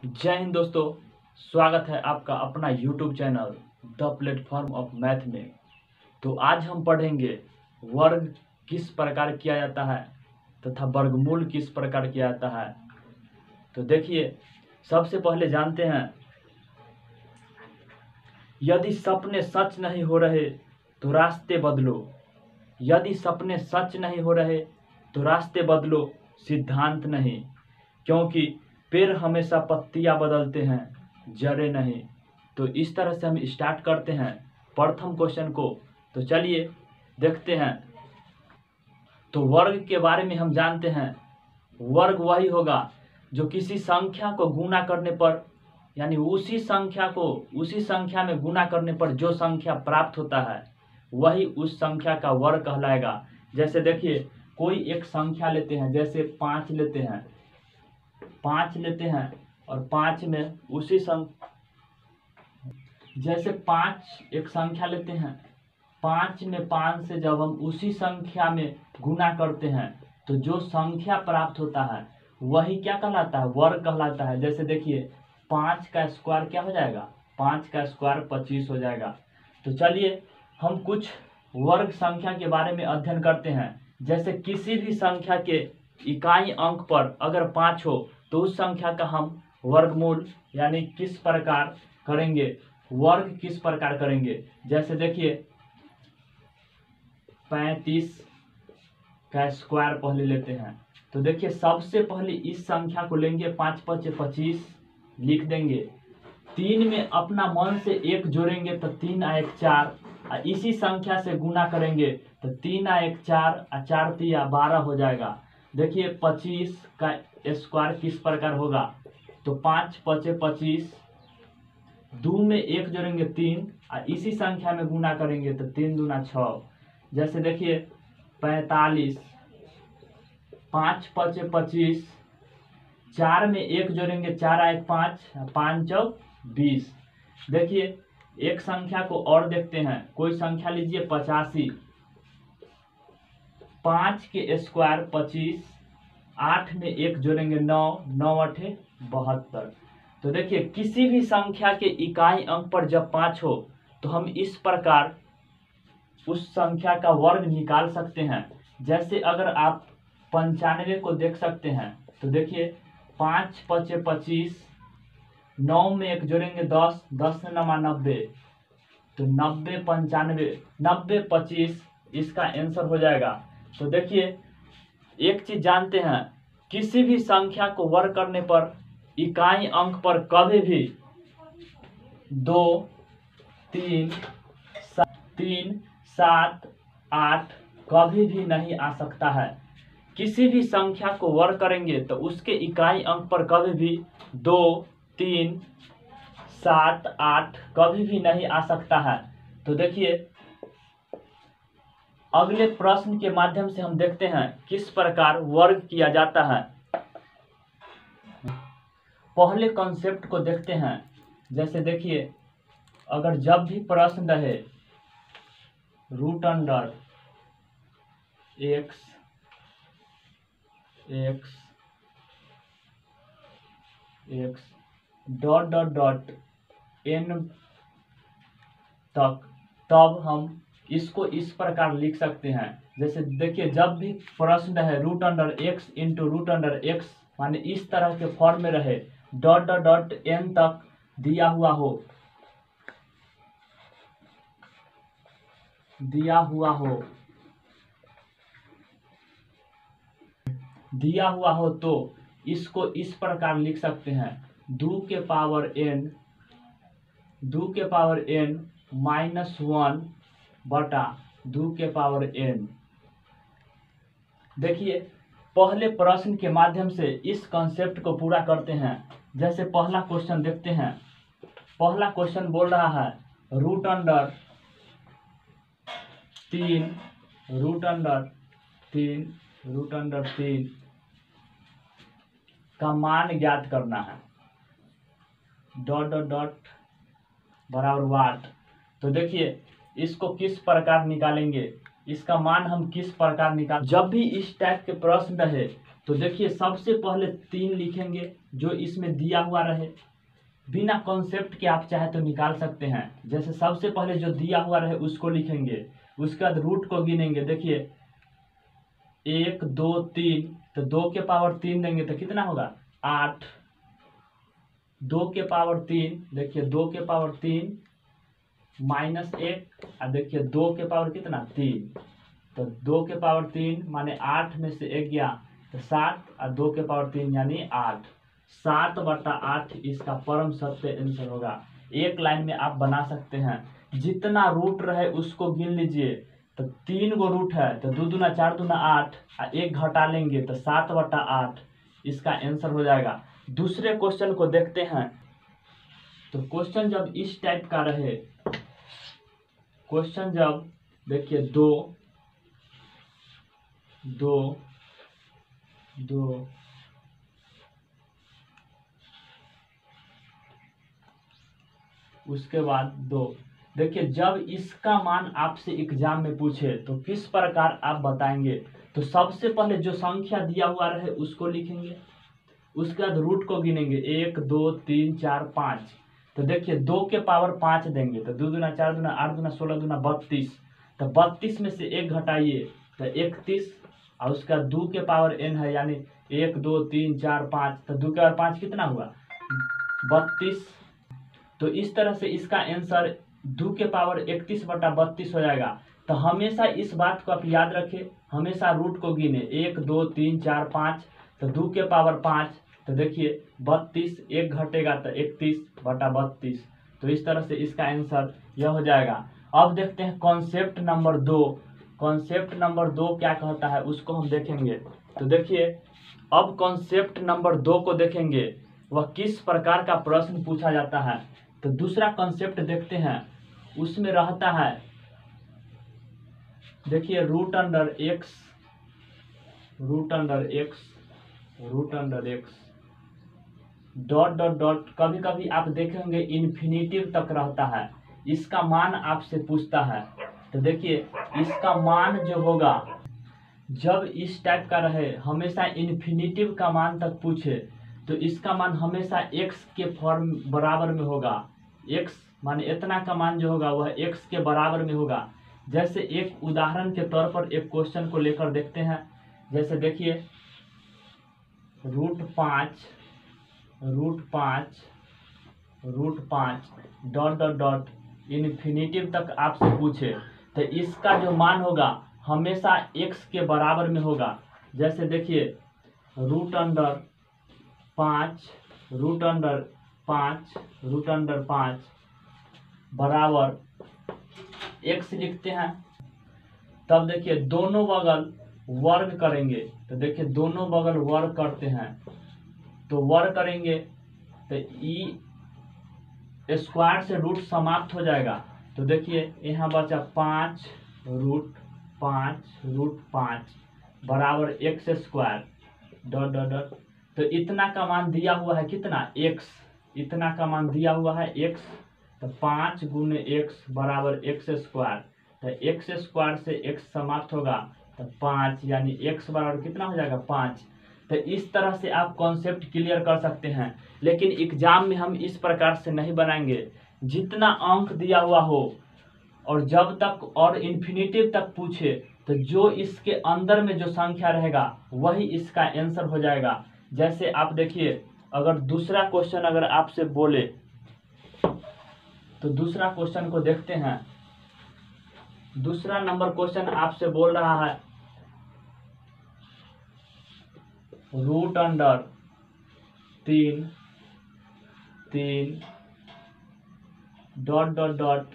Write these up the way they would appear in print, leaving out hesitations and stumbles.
जय हिंद दोस्तों। स्वागत है आपका अपना YouTube channel the platform of math में। तो आज हम पढ़ेंगे वर्ग किस प्रकार किया जाता है तथा वर्गमूल किस प्रकार किया जाता है। तो देखिए, सबसे पहले जानते हैं, यदि सपने सच नहीं हो रहे तो रास्ते बदलो। यदि सपने सच नहीं हो रहे तो रास्ते बदलो, सिद्धांत नहीं। क्योंकि पेड़ हमेशा पत्तियां बदलते हैं, जड़ें नहीं। तो इस तरह से हम स्टार्ट करते हैं प्रथम क्वेश्चन को। तो चलिए देखते हैं। तो वर्ग के बारे में हम जानते हैं, वर्ग वही होगा जो किसी संख्या को गुणा करने पर, यानी उसी संख्या में गुणा करने पर जो संख्या प्राप्त होता है वही उस संख्या का वर्ग कहलाएगा। जैसे देखिए, कोई एक संख्या लेते हैं, जैसे 5 लेते हैं, 5 लेते हैं और 5 में उसी जैसे 5 एक संख्या लेते हैं, 5 में 5 से जब हम उसी संख्या में गुणा करते हैं तो जो संख्या प्राप्त होता है वही क्या कहलाता है, वर्ग कहलाता है। जैसे देखिए, 5 का स्क्वायर क्या हो जाएगा, 5 का स्क्वायर 25 हो जाएगा। तो चलिए हम कुछ वर्ग संख्या के बारे में अध्ययन करते हैं। जैसे किसी भी संख्या के इकाई अंक पर अगर 5 हो तो उस संख्या का हम वर्गमूल यानी किस प्रकार करेंगे, वर्ग किस प्रकार करेंगे। जैसे देखिए, 35 का स्क्वायर पहले लेते हैं। तो देखिए, सबसे पहले इस संख्या को लेंगे, 5 5 25 लिख देंगे। 3 में अपना मन से 1 जोड़ेंगे तो 3 आ 1 4, और इसी संख्या से गुणा करेंगे तो 3 आ 1 4 और 4 3 12 हो जाएगा। देखिए 25 का स्क्वायर किस प्रकार होगा, तो 5 5 25, 2 में 1 जोड़ेंगे 3 और इसी संख्या में गुणा करेंगे तो 3 दूना 6। जैसे देखिए 45, 5 5 25, 4 में 1 जोड़ेंगे 4 आ 1 5, 5 चौक 20। देखिए एक संख्या को और देखते हैं, कोई संख्या लीजिए 85, 5 के स्क्वायर 25, 8 में 1 जोड़ेंगे 9, 9 8 72। तो देखिए किसी भी संख्या के इकाई अंक पर जब 5 हो तो हम इस प्रकार उस संख्या का वर्ग निकाल सकते हैं। जैसे अगर आप 95 को देख सकते हैं, तो देखिए 5 5 25, 9 में 1 जोड़ेंगे 10, 10 9 90, तो 90 95 90 25 इसका आंसर हो जाएगा। तो देखिए एक चीज जानते हैं, किसी भी संख्या को वर्ग करने पर इकाई अंक पर कभी भी 2 3 7 8 कभी भी नहीं आ सकता है। किसी भी संख्या को वर्ग करेंगे तो उसके इकाई अंक पर कभी भी 2 3 7 8 कभी भी नहीं आ सकता है। तो देखिए अगले प्रश्न के माध्यम से हम देखते हैं किस प्रकार वर्ग किया जाता है। पहले कॉन्सेप्ट को देखते हैं। जैसे देखिए, अगर जब भी प्रश्न रहे root under x x x dot dot dot n तक, तब हम इसको इस प्रकार लिख सकते हैं। जैसे देखिए, जब भी प्रश्न है root under x into root under x, माने इस तरह के फॉर्म में रहे, डॉट डॉट डॉट n तक दिया हुआ हो तो इसको इस प्रकार लिख सकते हैं, 2 के पावर n माइनस 1 बटा 2 के पावर n। देखिए पहले प्रश्न के माध्यम से इस कॉन्सेप्ट को पूरा करते हैं। जैसे पहला क्वेश्चन देखते हैं। पहला क्वेश्चन बोल रहा है रूट अंडर 3 का मान ज्ञात करना है, डॉट डॉट डॉट बराबर वाट। तो देखिए इसको किस प्रकार निकालेंगे, इसका मान हम किस प्रकार निकाल, जब भी इस टाइप के प्रश्न रहे तो देखिए सबसे पहले 3 लिखेंगे जो इसमें दिया हुआ रहे, बिना कॉन्सेप्ट के आप चाहे तो निकाल सकते हैं। जैसे सबसे पहले जो दिया हुआ रहे उसको लिखेंगे, उसके बाद रूट को गिनेंगे। देखिए 1 2 3, तो 2 के पावर 3 देंगे तो कितना होगा 8। 2 के पावर 3, देखिए 2 के पावर 3 -1, और देखिए 2 के पावर कितना 3, तो 2 के पावर 3 माने 8 में से 1 गया तो 7, और 2 के पावर 3 यानी 8। 7/8 इसका परम सत्य आंसर होगा। एक लाइन में आप बना सकते हैं, जितना रूट रहे उसको गिन लीजिए। तो 3 गो रूट है तो 2 दूना 4 दूना 8, और 1 घटा लेंगे तो 7/8 इसका आंसर हो जाएगा। दूसरे क्वेश्चन को देखते हैं। तो क्वेश्चन जब इस टाइप का रहे, क्वेश्चन जब देखिए 2 2 2 उसके बाद 2, देखिए जब इसका मान आपसे एग्जाम में पूछे तो किस प्रकार आप बताएंगे। तो सबसे पहले जो संख्या दिया हुआ रहे उसको लिखेंगे, उसके बाद रूट को गिनेंगे 1 2 3 4 5। तो देखिए 2 के पावर 5 देंगे तो 2 दूना 4 दूना 8 दूना 16 दूना 32, तो 32 में से 1 घटाइए तो 31, और उसका 2 के पावर n है यानी 1 2 3 4 5, तो 2 के पावर 5 कितना हुआ 32। तो इस तरह से इसका आंसर 2 के पावर 31/32 हो जाएगा। तो हमेशा इस बात को आप याद रखें, हमेशा रूट को गिने 1 2 3 4 5, तो 2 के पावर 5, तो देखिए 32, 1 घटेगा तो 31/32। तो इस तरह से इसका आंसर यह हो जाएगा। अब देखते हैं कॉन्सेप्ट नंबर 2। कॉन्सेप्ट नंबर 2 क्या कहता है उसको हम देखेंगे। तो देखिए अब कॉन्सेप्ट नंबर 2 को देखेंगे, वह किस प्रकार का प्रश्न पूछा जाता है। तो दूसरा कॉन्सेप्ट देखते हैं, उसमें रहता है देखिए root under x dot dot dot, कभी कभी आप देखेंगे इन्फिनिटिव तक रहता है, इसका मान आपसे पूछता है। तो देखिए इसका मान जो होगा जब इस टाइप का रहे, हमेशा इन्फिनिटिव का मान तक पूछे तो इसका मान हमेशा x के फॉर्म बराबर में होगा। x माने इतना का मान जो होगा वह x के बराबर में होगा। जैसे एक उदाहरण के तौर पर एक क्वेश्चन को लेकर देखते हैं। जैसे देखिए √5 डॉट डॉट डॉट इन्फिनिटिव तक आपसे पूछे तो इसका जो मान होगा हमेशा x के बराबर में होगा। जैसे देखिए √5 बराबर x लिखते हैं। तब देखिए दोनों बगल वर्ग करेंगे, तो देखिए दोनों बगल वर्ग करते हैं, तो वर्ग करेंगे तो स्क्वायर से रूट समाप्त हो जाएगा। तो देखिए यहाँ बचा 5√5 बराबर x² डॉट डॉट डॉट। तो इतना का मान दिया हुआ है कितना x, इतना का मान दिया हुआ है x, तो 5 गुने x बराबर x²। तो x² से x समाप्त होगा तो 5, यानी x बराबर कितना हो जाएगा 5। तो इस तरह से आप कॉन्सेप्ट क्लियर कर सकते हैं। लेकिन एग्जाम में हम इस प्रकार से नहीं बनाएंगे, जितना अंक दिया हुआ हो और जब तक और इन्फिनिटिव तक पूछे तो जो इसके अंदर में जो संख्या रहेगा वही इसका आंसर हो जाएगा। जैसे आप देखिए अगर दूसरा क्वेश्चन अगर आपसे बोले तो दूसरा क्वेश्चन को देखते हैं। दूसरा नंबर क्वेश्चन आपसे बोल रहा है √3 डॉट डॉट डॉट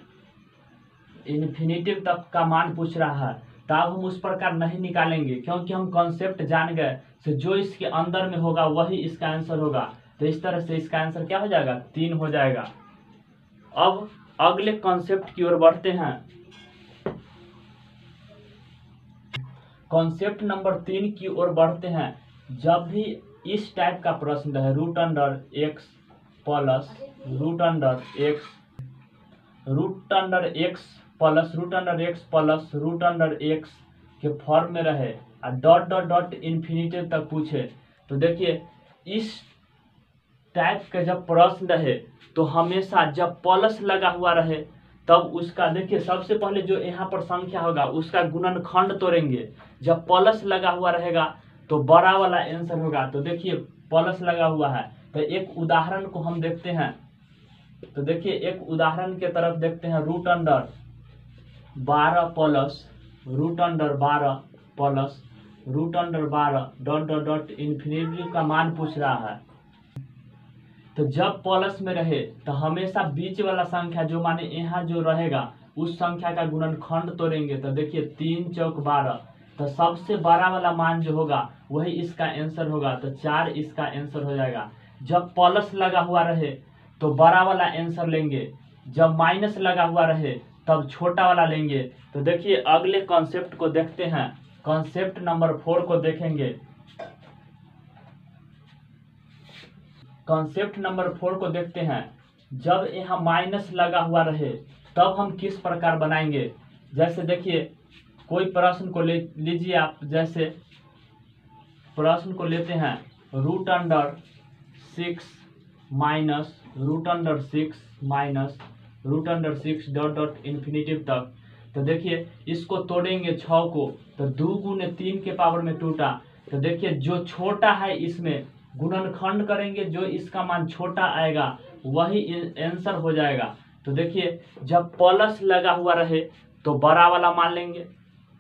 इन्फिनिटिव तक का मान पूछ रहा है। तो अब हम उस प्रकार नहीं निकालेंगे क्योंकि हम कॉन्सेप्ट जान गए, तो जो इसके अंदर में होगा वही इसका आंसर होगा। तो इस तरह से इसका आंसर क्या हो जाएगा 3 हो जाएगा। अब अगले कॉन्सेप्ट की ओर बढ़ते हैं। कॉन्सेप्ट नंबर 3 की ओर बढ़ते हैं। जब भी इस टाइप का प्रश्न है √x प्लस √x के फॉर्म में रहे और डॉट डॉट डॉट इन्फिनिटिव तक पूछे तो देखिए इस टाइप का जब प्रश्न रहे तो हमेशा जब प्लस लगा हुआ रहे तब उसका देखिए सबसे पहले जो यहाँ पर संख्या होगा उसका गुणनखंड तोड़ेंगे। जब प्लस लगा हुआ रहेगा तो बड़ा वाला आंसर होगा। तो देखिए प्लस लगा हुआ है तो एक उदाहरण को हम देखते हैं। तो देखिए एक उदाहरण के तरफ देखते हैं। Root under 12 plus root under 12 plus root under 12 dot dot dot infinity का मान पूछ रहा है। तो जब प्लस में रहे तो हमेशा बीच वाला संख्या जो माने यहाँ जो रहेगा उस संख्या का गुणनखंड तोड़ेंगे। तो देखिए 3 चौक 12 तो सबसे बड़ा वाला मान जो होगा वही इसका आंसर होगा। तो 4 इसका आंसर हो जाएगा। जब प्लस लगा हुआ रहे तो बड़ा वाला आंसर लेंगे, जब माइनस लगा हुआ रहे तब छोटा वाला लेंगे। तो देखिए अगले कॉन्सेप्ट को देखते हैं। कॉन्सेप्ट नंबर 4 को देखेंगे। कॉन्सेप्ट नंबर 4 को देखते हैं। जब यहाँ माइनस लगा हुआ रहे तब हम किस प्रकार बनाएंगे। जैसे देखिए कोई प्रश्न को लीजिए आप। जैसे प्रश्न को लेते हैं root under 6 minus root under 6 minus root under 6 dot dot infinitive तक। तो देखिए इसको तोड़ेंगे 6 को तो 2 गुने 3 के पावर में टूटा। तो देखिए जो छोटा है इसमें गुणनखंड करेंगे, जो इसका मान छोटा आएगा वही आंसर हो जाएगा। तो देखिए जब प्लस लगा हुआ रहे तो बड़ा वाला मान लेंगे,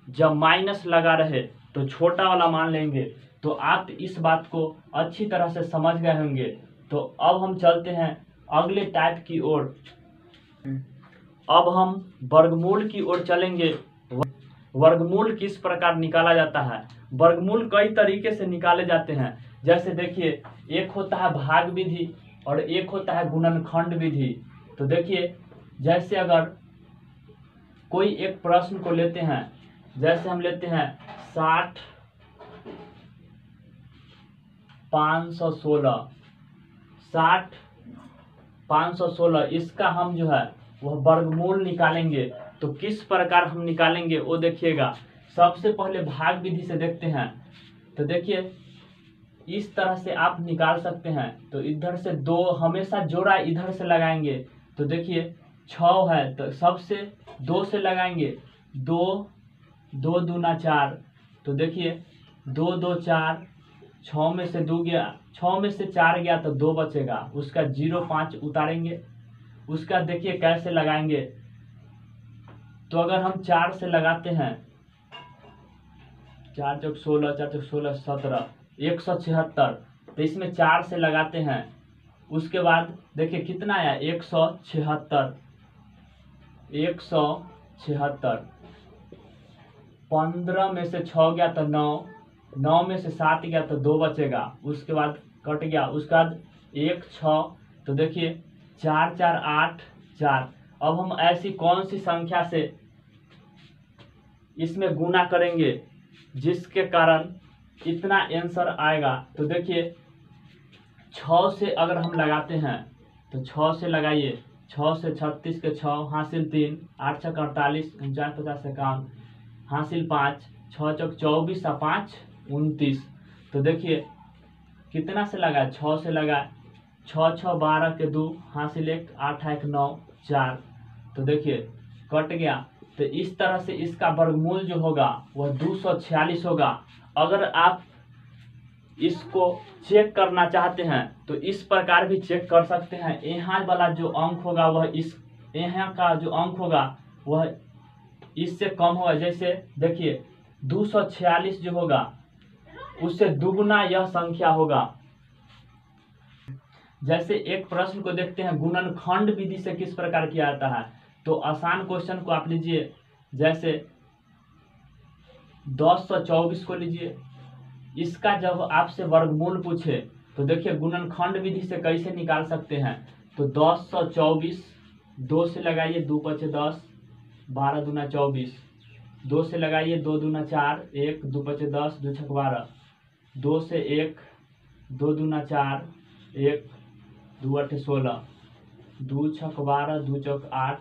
जब माइनस लगा रहे तो छोटा वाला मान लेंगे। तो आप इस बात को अच्छी तरह से समझ गए होंगे। तो अब हम चलते हैं अगले टाइप की ओर। अब हम वर्गमूल की ओर चलेंगे। वर्गमूल किस प्रकार निकाला जाता है। वर्गमूल कई तरीके से निकाले जाते हैं। जैसे देखिए एक होता है भाग विधि और एक होता है गुणनखंड विधि। तो देखिए जैसे अगर कोई एक प्रश्न को लेते हैं, जैसे हम लेते हैं 60 516 60 516 इसका हम जो है वह वर्गमूल निकालेंगे। तो किस प्रकार हम निकालेंगे वो देखिएगा। सबसे पहले भाग विधि से देखते हैं। तो देखिए इस तरह से आप निकाल सकते हैं। तो इधर से 2 हमेशा जोड़ा इधर से लगाएंगे। तो देखिए 6 है तो सबसे 2 से लगाएंगे। 2 2 दूना 4। तो देखिए 2 2 4 6 में से 2 गया, 6 में से 4 गया तो 2 बचेगा। उसका 0 5 उतारेंगे। उसका देखिए कैसे लगाएंगे। तो अगर हम 4 से लगाते हैं 4 चौक 16 4 चौक 16 17 176। तो इसमें 4 से लगाते हैं। उसके बाद देखिए कितना आया 176 176। 15 में से 6 गया तो 9, 9 में से 7 गया तो 2 बचेगा। उसके बाद कट गया। उसके बाद 1 6। तो देखिए 4 4 8 4। अब हम ऐसी कौन सी संख्या से इसमें गुना करेंगे जिसके कारण इतना आंसर आएगा। तो देखिए 6 से अगर हम लगाते हैं तो 6 से लगाइए। 6 से 36 के 6 हासिल 3 8 6 48 49 50 51 हासिल 5 6 चौक 24 और 5 29। तो देखिए कितना से लगा 6 से लगा 6 6 12 के 2 हासिल 1 8 1 9 4। तो देखिए कट गया। तो इस तरह से इसका वर्गमूल जो होगा वह 246 होगा। अगर आप इसको चेक करना चाहते हैं तो इस प्रकार भी चेक कर सकते हैं। यहाँ वाला जो अंक होगा वह इस यहाँ का जो अंक होगा वह इससे कम होगा। जैसे देखिए 246 जो होगा उससे दुगुना यह संख्या होगा। जैसे एक प्रश्न को देखते हैं गुणनखंड विधि से किस प्रकार किया जाता है। तो आसान क्वेश्चन को आप लीजिए। जैसे 1024 को लीजिए। इसका जब आपसे वर्गमूल पूछे तो देखिए गुणनखंड विधि से कैसे निकाल सकते हैं। तो 1024 2 से लगाइए 2 5 10 12 दूना 24। 2 से लगाइए 2 दूना 4 1 2 5 10 2 6 12। 2 से 1 2 दूना 4 1 2 8 16 2 6 12 2 चौक 8।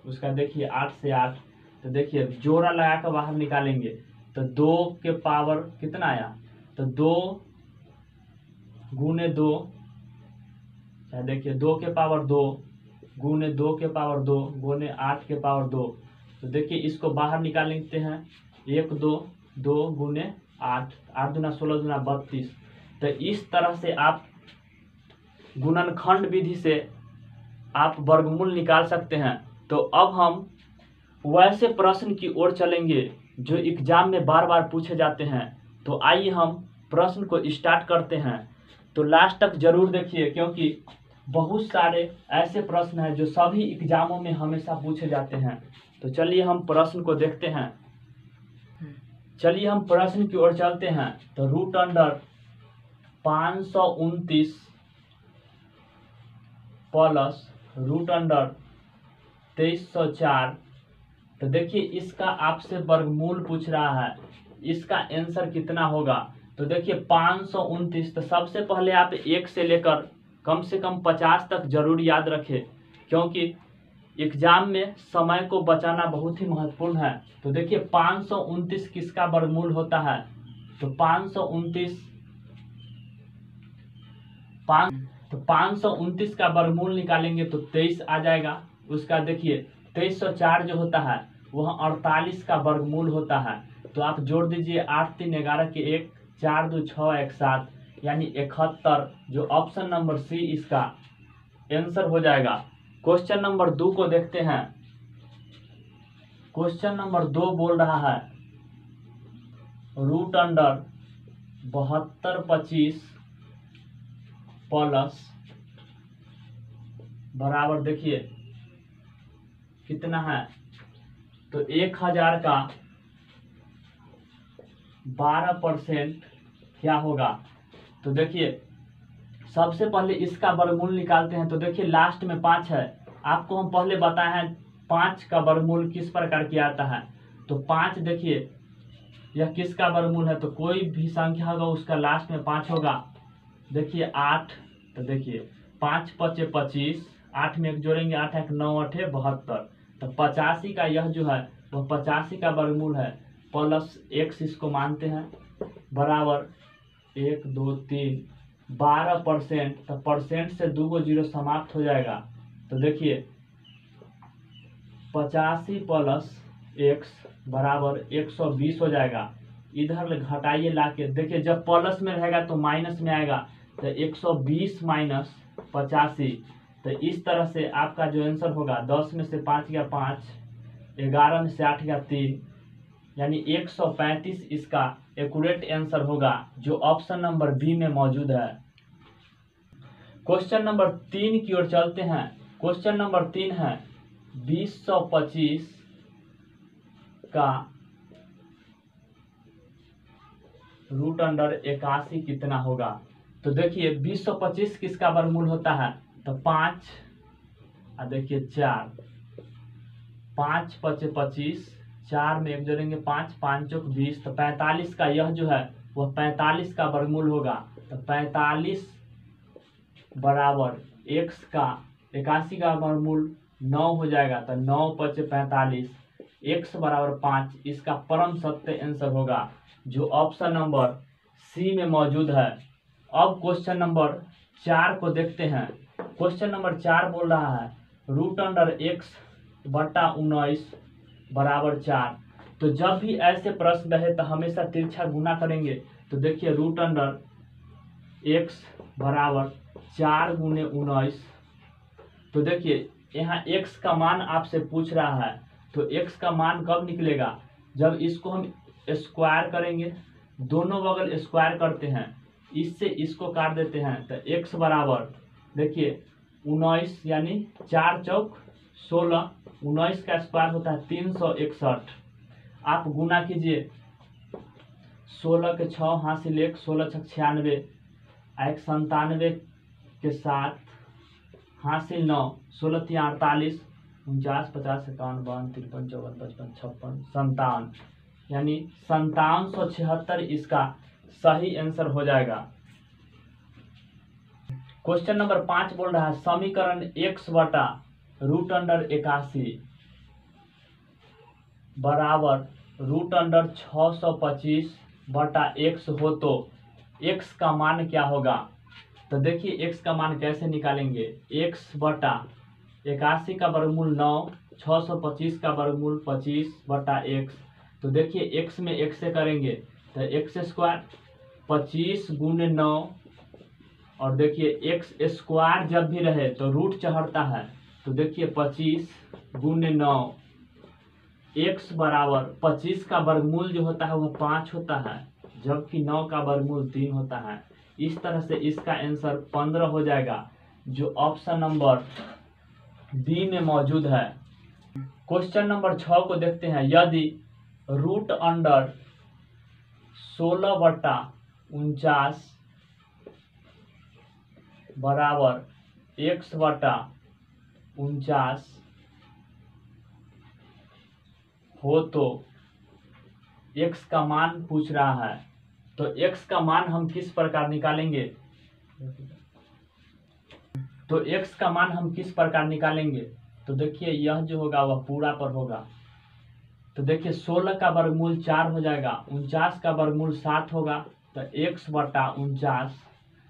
उसका देखिए 8 से 8। तो देखिए जोड़ा लगा कर बाहर निकालेंगे। तो 2 के पावर कितना आया, तो 2 गुने 2, देखिए 2 के पावर 2 गुने 2 के पावर 2 गुने 8 के पावर 2। तो देखिए इसको बाहर निकाल लेते हैं, 1 2 2 गुने 8, 8 दूना 16 दूना 32। तो इस तरह से आप गुणनखंड विधि से आप वर्गमूल निकाल सकते हैं। तो अब हम वैसे प्रश्न की ओर चलेंगे जो एग्जाम में बार बार पूछे जाते हैं। तो आइए हम प्रश्न को स्टार्ट करते हैं। तो लास्ट तक जरूर देखिए, क्योंकि बहुत सारे ऐसे प्रश्न हैं जो सभी एग्जामों में हमेशा पूछे जाते हैं। तो चलिए हम प्रश्न को देखते हैं। चलिए हम प्रश्न की ओर चलते हैं। तो root under 529 plus root under 2304। तो देखिए इसका आपसे वर्गमूल पूछ रहा है, इसका आंसर कितना होगा। तो देखिए 529, तो सबसे पहले आप 1 से लेकर कम से कम 50 तक जरूर याद रखें, क्योंकि एग्जाम में समय को बचाना बहुत ही महत्वपूर्ण है। तो देखिए 529 किसका वर्गमूल होता है, तो 529 का वर्गमूल निकालेंगे तो 23 आ जाएगा। उसका देखिए 2304 जो होता है वह 48 का वर्गमूल होता है। तो आप जोड़ दीजिए 8 3 11 के 1, 4 2 6 1 7, यानी 71, जो ऑप्शन नंबर सी इसका आंसर हो जाएगा। क्वेश्चन नंबर 2 को देखते हैं। क्वेश्चन नंबर 2 बोल रहा है रूट अंडर 7225 प्लस बराबर देखिए कितना है, तो 1000 का 12% क्या होगा। तो देखिए सबसे पहले इसका वर्गमूल निकालते हैं। तो देखिए लास्ट में 5 है, आपको हम पहले बताए हैं 5 का वर्गमूल किस प्रकार किया आता है। तो 5 देखिए यह किसका वर्गमूल है, तो कोई भी संख्या होगा उसका लास्ट में 5 होगा। देखिए 8, तो देखिए 5 5 25, 8 में 1 जोड़ेंगे 8 1 9 8 72। तो 85 का यह जो है वह 85 का वर्गमूल है, प्लस x इसको मानते हैं बराबर 1 2 3 12%। तो परसेंट से 2 को 0 समाप्त हो जाएगा। तो देखिए 85 प्लस x बराबर 120 हो जाएगा। इधर घटाइए लाके, देखिए जब प्लस में रहेगा तो माइनस में आएगा, तो 120 माइनस 85। तो इस तरह से आपका जो आंसर होगा 10 में से 5 गया 5, 11 में से 8 गया 3, यानी 135 इसका एक्यूरेट आंसर होगा, जो ऑप्शन नंबर बी में मौजूद है। क्वेश्चन नंबर 3 की ओर चलते हैं। क्वेश्चन नंबर 3 है 2025 का रूट अंडर 81 कितना होगा। तो देखिए 2025 किसका वर्गमूल होता है, तो 5 देखिए 4, 5 5 25, 4 में 1 जोड़ेंगे 5 5 चौक 20। तो 45 का यह जो है वह 45 का वर्गमूल होगा। तो 45 बराबर x का 81 का वर्गमूल 9 हो जाएगा। तो 9 5 45, x बराबर 5 इसका परम सत्य आंसर होगा, जो ऑप्शन नंबर सी में मौजूद है। अब क्वेश्चन नंबर 4 को देखते हैं। क्वेश्चन नंबर 4 बोल रहा है रूट अंडर x बटा 19 बराबर 4। तो जब भी ऐसे प्रश्न रहे तो हमेशा तिरछा गुना करेंगे। तो देखिए रूट अंडर x बराबर 4 गुने 19। तो देखिए यहाँ x का मान आपसे पूछ रहा है, तो x का मान कब निकलेगा, जब इसको हम स्क्वायर करेंगे, दोनों बगल स्क्वायर करते हैं, इससे इसको काट देते हैं। तो x बराबर देखिए 19, यानी 4 चौक 16, 19 का स्क्वायर होता है 361। आप गुना कीजिए, 16 के 6 हासिल 1, 16 6 96, 1 97 के 7 हासिल 9, 16 3 48, 49 50 51 52 53 54 55 56 57, यानी 5776 इसका सही आंसर हो जाएगा। क्वेश्चन नंबर 5 बोल रहा है समीकरण x बटा रूट अंडर 81 बराबर रूट अंडर 625 बटा x हो तो x का मान क्या होगा। तो देखिए x का मान कैसे निकालेंगे, x बटा 81 का वर्गमूल 9, 625 का वर्गमूल 25 बटा x। तो देखिए x में x से करेंगे तो x स्क्वायर 25 गुने 9, और देखिए एक्स स्क्वायर जब भी रहे तो रूट चढ़ता है। तो देखिए 25 गुने 9, एक्स बराबर 25 का वर्गमूल जो होता है वह 5 होता है, जबकि 9 का वर्गमूल 3 होता है। इस तरह से इसका आंसर 15 हो जाएगा, जो ऑप्शन नंबर बी में मौजूद है। क्वेश्चन नंबर 6 को देखते हैं। यदि रूट अंडर 16 बटा 49 बराबर x बटा 49 हो तो x का मान पूछ रहा है। तो x का मान हम किस प्रकार निकालेंगे, तो देखिए यह जो होगा वह पूरा पर होगा। तो देखिए 16 का वर्गमूल 4 हो जाएगा, 49 का वर्गमूल 7 होगा, तो x बटा 49।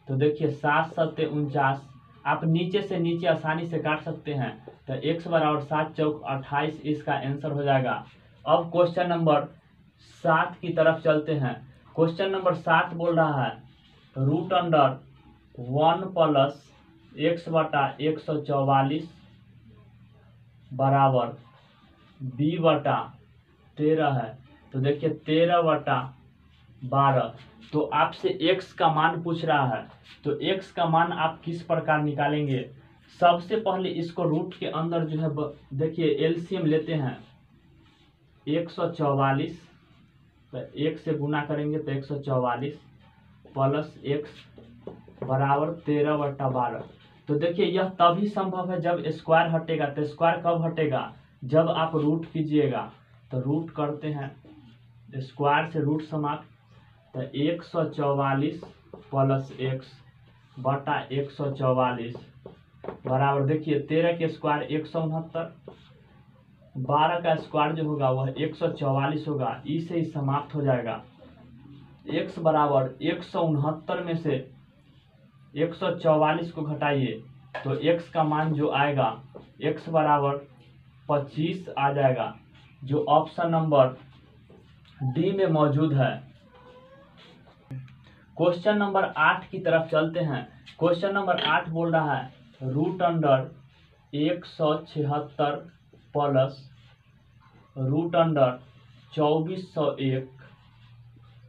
तो देखिए 7 सत्ते 49, आप नीचे से नीचे आसानी से काट सकते हैं। तो x बराबर 7 चौक 28 इसका आंसर हो जाएगा। अब क्वेश्चन नंबर 7 की तरफ चलते हैं। क्वेश्चन नंबर 7 बोल रहा है रूट अंडर 1 प्लस x बटा 144 बराबर b बटा 13 है। तो देखिए 13 बटा 12। तो आपसे x का मान पूछ रहा है, तो x का मान आप किस प्रकार निकालेंगे। सबसे पहले इसको रूट के अंदर जो है देखिए एलसीएम लेते हैं 144, तो 1 से गुना करेंगे तो 144 प्लस x बराबर 13 बटा 12। तो देखिए यह तभी संभव है जब स्क्वायर हटेगा। तो स्क्वायर कब हटेगा, जब आप रूट कीजिएगा। तो रूट करते हैं, स्क्वायर से रूट समाप्त, तो 144 प्लस x बटा 144 बराबर देखिए 13 के स्क्वायर 169, 12 का स्क्वायर जो होगा वह 144 होगा, ई से ही समाप्त हो जाएगा। x बराबर 169 में से 144 को घटाइए तो x का मान जो आएगा x बराबर 25 आ जाएगा, जो ऑप्शन नंबर डी में मौजूद है। क्वेश्चन नंबर 8 की तरफ चलते हैं। क्वेश्चन नंबर 8 बोल रहा है root under 176 plus root under 2401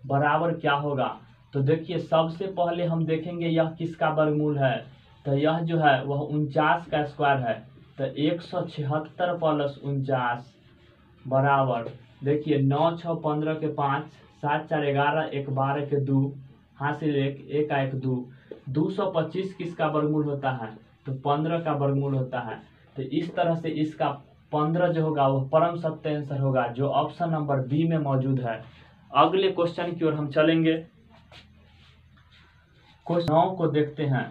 बराबर क्या होगा। तो देखिए सबसे पहले हम देखेंगे यह किसका वर्गमूल है। तो यह जो है वह 49 का स्क्वायर है। तो 176 प्लस 49 बराबर देखिए 9 6 15 के 5, 7 4 11, 1 12 के 2, हासिल 1 1 1 2, 225 किसका वर्गमूल होता है, तो 15 का वर्गमूल होता है। तो इस तरह से इसका 15 जो होगा वह परम सत्य आंसर होगा, जो ऑप्शन नंबर बी में मौजूद है। अगले क्वेश्चन की ओर हम चलेंगे। क्वेश्चन 9 को देखते हैं।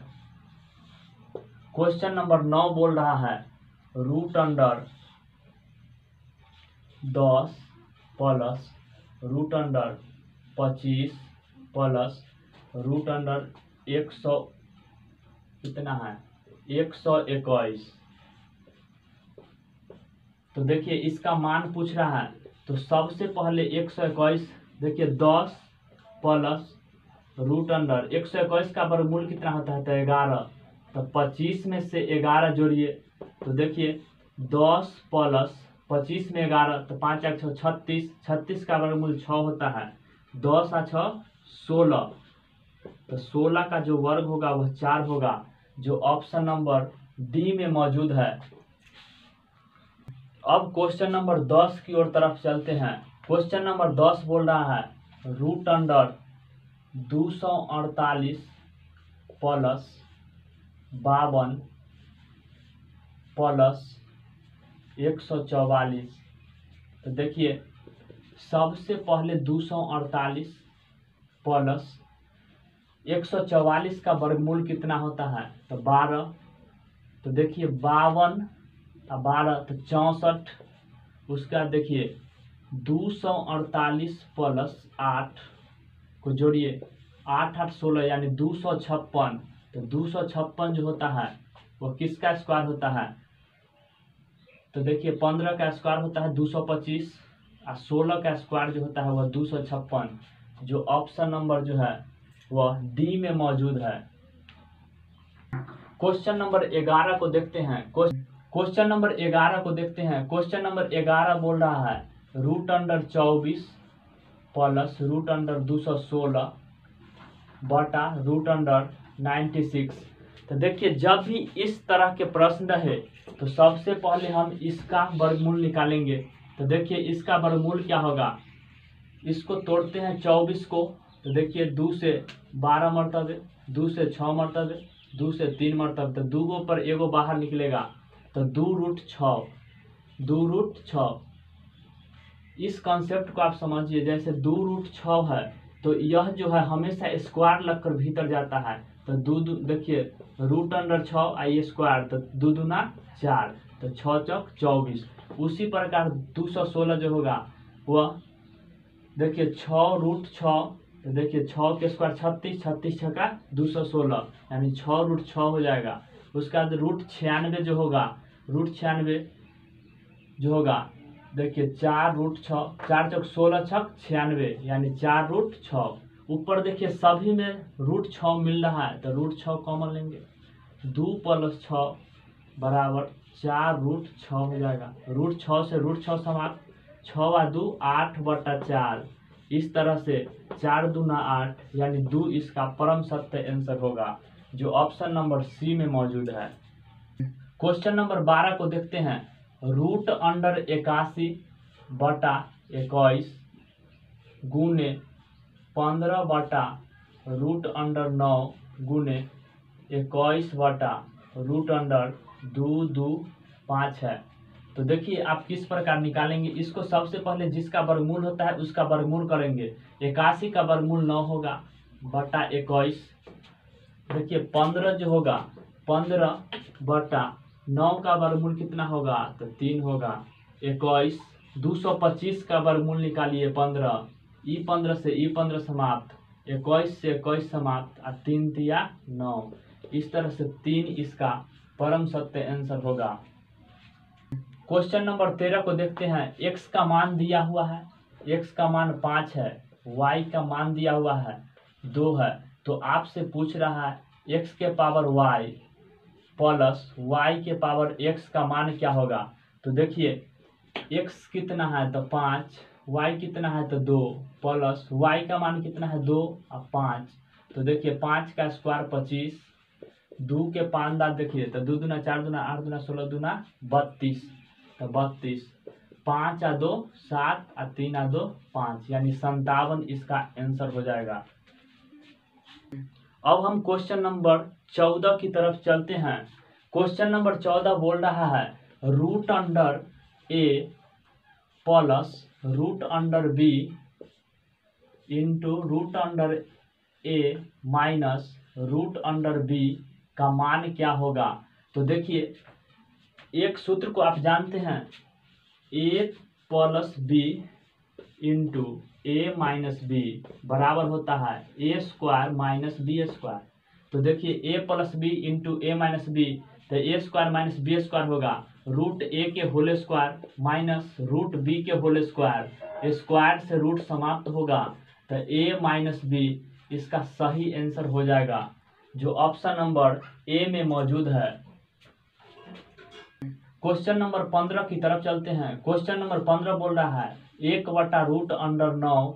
क्वेश्चन नंबर 9 बोल रहा है root under 10 plus root under 25 plus root under 100 कितना है 121। तो देखिए इसका मान पूछ रहा है। तो सबसे पहले 121 देखिए 10 प्लस रूट अंडर 121 का वर्गमूल कितना होता है, तो 11। तो 25 में से 11 जोड़िए, तो देखिए 10 प्लस 25 में 11, तो 5 1 6 36, 36 का वर्गमूल 6 होता है, 10 आ 6 16। तो 16 का जो वर्ग होगा वह 4 होगा, जो ऑप्शन नंबर डी में मौजूद है। अब क्वेश्चन नंबर 10 की ओर तरफ चलते हैं। क्वेश्चन नंबर 10 बोल रहा है रूट अंडर 248 प्लस 52 प्लस 144। तो देखिए सबसे पहले 248 प्लस 144 का वर्गमूल कितना होता है, तो 12। तो देखिए 52 और 12 तो 64। उसका देखिए 248 प्लस 8 को जोड़िए, 8 8 16 यानी 256। तो 256 जो होता है वो किसका स्क्वायर होता है? तो देखिए 15 का स्क्वायर होता है 225 और 16 का स्क्वायर जो होता है वह 256। जो ऑप्शन नंबर जो है वह डी में मौजूद है। क्वेश्चन नंबर 11 को देखते हैं। क्वेश्चन नंबर 11 को देखते हैं। क्वेश्चन नंबर 11 बोल रहा है √24 प्लस √216 बटा √96। तो देखिए जब भी इस तरह के प्रश्न रहे तो सबसे पहले हम इसका वर्गमूल निकालेंगे। तो देखिए इसका वर्गमूल क्या होगा, इसको तोड़ते हैं 24 को। तो देखिए 2 से 12 मरतबे, 2 से 6 मरतबे, 2 से 3 मरतबे, तो 2 पर एगो बाहर निकलेगा तो 2√6। 2√6 इस कॉन्सेप्ट को आप समझिए, जैसे 2√6 है तो यह जो है हमेशा स्क्वायर लगकर भीतर जाता है। तो देखिए √6 आई स्क्वायर, तो 2 दूना 4, तो 6 चौक 24। उसी प्रकार 216 जो होगा वह देखिए 6√6, तो देखिए 6 के स्क्वायर 36, 36 छक्का 216 यानी 6√6 हो जाएगा। उसके बाद √96 जो होगा, √96 जो होगा देखिए 4√6, 4 चौक 16 छक 96 यानी 4√6। ऊपर देखिए सभी में √6 मिल रहा है तो √6 कॉमन लेंगे, 2 + 6 बराबर 4√6 हो जाएगा। √6 से √6 समाप्त, 6 व 2 8/4। इस तरह से 4 दूना 8 यानी 2 इसका परम सत्य आंसर होगा, जो ऑप्शन नंबर सी में मौजूद है। क्वेश्चन नंबर 12 को देखते हैं। √81 बटा 21 गुने 15 बटा √9 गुने 21 बटा √225 है। तो देखिए आप किस प्रकार निकालेंगे इसको। सबसे पहले जिसका वर्गमूल होता है उसका वर्गमूल करेंगे। 81 का वर्गमूल 9 होगा बटा 21। देखिए 15 जो होगा, 15 बटा 9 का वर्गमूल कितना होगा, तो 3 होगा। 21 225 का वर्गमूल निकालिए 15, ई15 से ई15 समाप्त, 21 से 21 समाप्त और 3 तिया 9। इस तरह से 3 इसका परम सत्य आंसर होगा। क्वेश्चन नंबर 13 को देखते हैं। x का मान दिया हुआ है, x का मान 5 है, y का मान दिया हुआ है 2 है। तो आपसे पूछ रहा है x के पावर y प्लस y के पावर x का मान क्या होगा। तो देखिए x कितना है तो 5, y कितना है तो 2, प्लस y का मान कितना है 2 और 5। तो देखिए 5 का स्क्वायर 25, 2 के 5 दांत देखिए तो 2 दूना 4 दूना 8 दूना 16 दूना 32, तो 32, 5 और 2 7 और 3 और 2 5 यानी 57 इसका आंसर हो जाएगा। अब हम क्वेश्चन नंबर 14 की तरफ चलते हैं। क्वेश्चन नंबर 14 बोल रहा है √a plus √b into √a minus √b का मान क्या होगा। तो देखिए एक सूत्र को आप जानते हैं, a plus b into a minus b बराबर होता है a square minus b square. तो देखिए a plus b into a minus b, तो a square minus b square होगा √a के होल स्क्वायर माइनस √b के होल स्क्वायर। स्क्वायर से रूट समाप्त होगा तो a माइनस b इसका सही आंसर हो जाएगा, जो ऑप्शन नंबर ए में मौजूद है। क्वेश्चन नंबर 15 की तरफ चलते हैं। क्वेश्चन नंबर 15 बोल रहा है 1/√9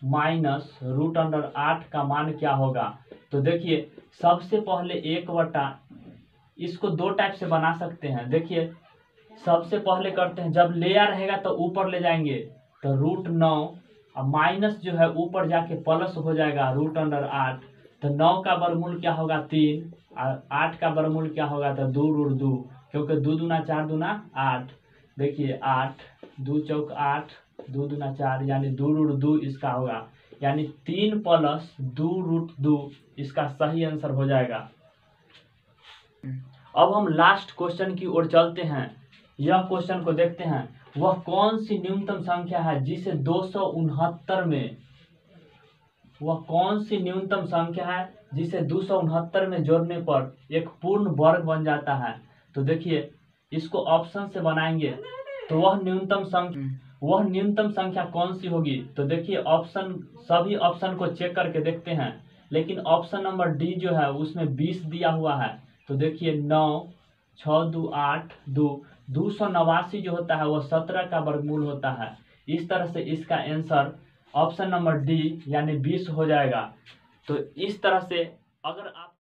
माइनस √8 का मान क्या होगा। तो देखिए सबसे पहले 1 इसको 2 टाइप से बना सकते हैं। देखिए सबसे पहले करते हैं, जब लेयर रहेगा तो ऊपर ले जाएंगे तो √9 और माइनस जो है ऊपर जाके प्लस हो जाएगा √8। तो 9 का वर्गमूल क्या होगा 3 और 8 का वर्गमूल क्या होगा तो 2√2, क्योंकि 2 दूना 4 दूना 8। देखिए 8, 2 चौक 8, 2 दूना 4 यानी 2√2 इसका होगा, यानी 3 प्लस 2√2 इसका सही आंसर हो जाएगा। अब हम लास्ट क्वेश्चन की ओर चलते हैं। यह क्वेश्चन को देखते हैं। वह कौन सी न्यूनतम संख्या है जिसे 269 में, वह कौन सी न्यूनतम संख्या है जिसे 269 में जोड़ने पर एक पूर्ण वर्ग बन जाता है। तो देखिए इसको ऑप्शन से बनाएंगे तो वह न्यूनतम संख्या कौन सी होगी। तो देखिए सभी ऑप्शन को चेक करके देखते हैं, लेकिन ऑप्शन नंबर डी जो है उसमें 20 दिया हुआ है। तो देखिए 9 6 2 8 2 289 जो होता है वह 17 का वर्गमूल होता है। इस तरह से इसका आंसर ऑप्शन नंबर डी यानी 20 हो जाएगा। तो इस तरह से अगर आप